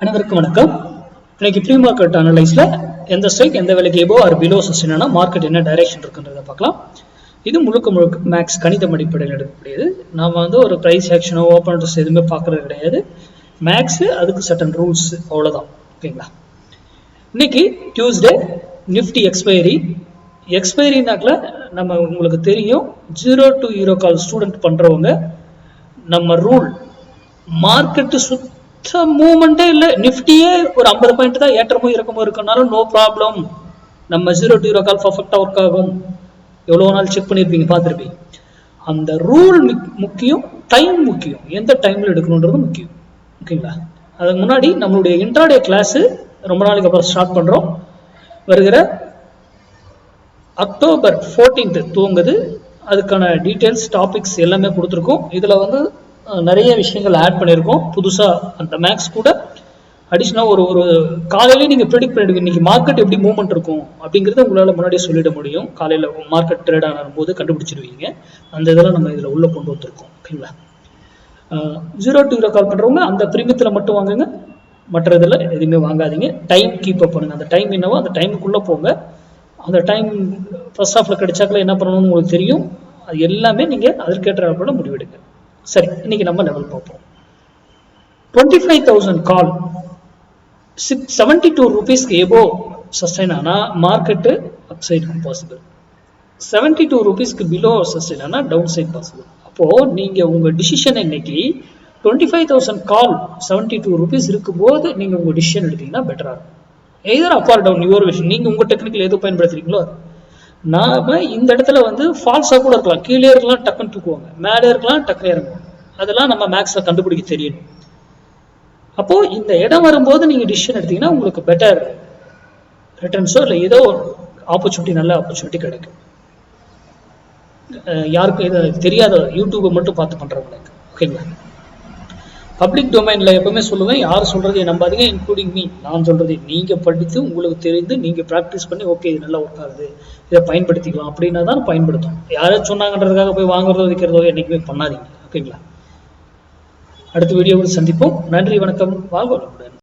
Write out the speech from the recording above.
அனைவருக்கும் வணக்கம். இன்னைக்கு ப்ரீ மார்க்கெட் அனலைஸ்ல எந்த ஸ்ட்ரைக் எந்த விலைக்கு எபோ ஆர் பிலோ சஸ்டெயினா மார்க்கெட் என்ன டைரக்ஷன் இருக்குன்றத பார்க்கலாம். இது முழுக்க மேக்ஸ் கணிதம் அடிப்படையில் எடுக்கக்கூடியது. நாம ஒரு பிரைஸ் ஆக்ஷனோ ஓப்பன் இன்ட்ரெஸ்ட் எதுவுமே பார்க்கறது கிடையாது. மேக்ஸ் அதுக்கு சட்டன் ரூல்ஸ் அவ்வளோதான். ஓகேங்களா? இன்னைக்கு டியூஸ்டே நிஃப்டி எக்ஸ்பைரினாக்கில் நம்ம உங்களுக்கு தெரியும் 0 to 0 கால் ஸ்டூடெண்ட் பண்றவங்க நம்ம ரூல் மார்க்கெட்டு சுத்த மூவ்மெண்டே இல்லை. நிஃப்டியே ஒரு 50 பாயிண்ட் தான் ஏற்றமோ இறக்கமோ இருக்கனாலும் நோ ப்ராப்ளம். நம்ம 0 to 0 கால் பர்ஃபெக்டா ஒர்க் ஆகும். எவ்வளோ நாள் செக் பண்ணியிருப்பீங்க, பார்த்துருப்பீங்க. அந்த ரூல் முக்கியம், டைம் முக்கியம், எந்த டைம்ல எடுக்கணுன்றது முக்கியம். ஓகேங்களா? அதுக்கு முன்னாடி நம்மளுடைய இன்ட்ராடே கிளாஸ் ரொம்ப நாளைக்கு அப்புறம் ஸ்டார்ட் பண்றோம். வருகிற அக்டோபர் 14 துவங்குது. அதுக்கான டீட்டெயில்ஸ் டாபிக்ஸ் எல்லாமே கொடுத்துருக்கோம். இதுல நிறைய விஷயங்கள் ஆட் பண்ணியிருக்கோம் புதுசா. அந்த மேக்ஸ் கூட அடிஷனலாக ஒரு காலையிலேயே நீங்கள் ப்ரெடிக்ட் பண்ணிடுவீங்க இன்னைக்கு மார்க்கெட் எப்படி மூவ்மெண்ட் இருக்கும் அப்படிங்கிறத உங்களால் முன்னாடியே சொல்லிட முடியும். காலையில் மார்க்கெட் ட்ரேட் ஆகும் போது கண்டுபிடிச்சிருவீங்க. அந்த இதெல்லாம் நம்ம இதில் உள்ள கொண்டு வந்திருக்கோம். ஓகேங்களா? 0 to 0 கால் பண்ணுறவங்க அந்த பிரீமியத்தில் மட்டும் வாங்குங்க, மற்ற இதில் எதுவுமே வாங்காதீங்க. டைம் கீப் அப் பண்ணுங்க. அந்த டைம் என்னவோ அந்த டைமுக்குள்ளே போங்க. அந்த டைம் ஃபர்ஸ்ட் ஹாஃப்ல கிடைச்சாக்கல என்ன பண்ணணும்னு உங்களுக்கு தெரியும். அது எல்லாமே நீங்கள் அதற்கேற்ற போல முடிவெடுங்க. சரி, இன்னைக்கு நம்ம லெவல் பார்ப்போம். 25,000 கால் 72 rupeesக்கு எபோ சஸ்டைன் ஆனா மார்க்கெட்டு அப் சைடுக்கு பாசிபிள். 72 rupeesக்கு பிலோ சஸ்டைன் ஆனா டவுன் சைட் பாசிபிள். அப்போ நீங்க உங்க டிசிஷன் இன்னைக்கு 25,000 கால் 72 rupees இருக்கும்போது நீங்க உங்க டிசிஷன் எடுத்தீங்கன்னா பெட்டரா இருக்கும். எதர் அப் ஆர் டவுன் யுவர் விஷயம். நீங்க உங்க டெக்னிக்கல் எது பயன்படுத்துறீங்களோ நாம இந்த இடத்துல ஃபால்ஸா கூட இருக்கலாம். கீழே இருக்கலாம், டக்குன்னு தூக்குவாங்க. மேலே இருக்கலாம், டக்குனு இறங்குவாங்க. அதெல்லாம் நம்ம மேக்ஸ்ல கண்டுபிடிக்க தெரியணும். அப்போ இந்த இடம் வரும்போது நீங்க டிசிஷன் எடுத்தீங்கன்னா உங்களுக்கு பெட்டர் ரிட்டர்ன்ஸோ இல்லை ஏதோ ஆப்பர்ச்சுனிட்டி, நல்ல ஆப்பர்ச்சுனிட்டி கிடைக்கும். யாருக்கும் இது தெரியாத யூடியூபை மட்டும் பார்த்து பண்றவங்களுக்கு. ஓகேங்களா? பப்ளிக் டொமைன்ல எப்பவுமே சொல்லுவேன், யார் சொல்றதையும் நம்பாதீங்க, இன்க்ளூடிங் மீ. நான் சொல்றதை நீங்க படித்து உங்களுக்கு தெரிந்து நீங்க ப்ராக்டிஸ் பண்ணி ஓகே இது நல்லா ஒர்க் ஆகுது, இதை பயன்படுத்திக்கலாம் அப்படின்னா தான் பயன்படுத்தும். யாரும் சொன்னாங்கன்றதுக்காக போய் வாங்குறதோ விற்கிறதோ என்னைக்குமே பண்ணாதீங்க. ஓகேங்களா? அடுத்த வீடியோவில் சந்திப்போம். நன்றி, வணக்கம், வாழ்க வளமுடன்.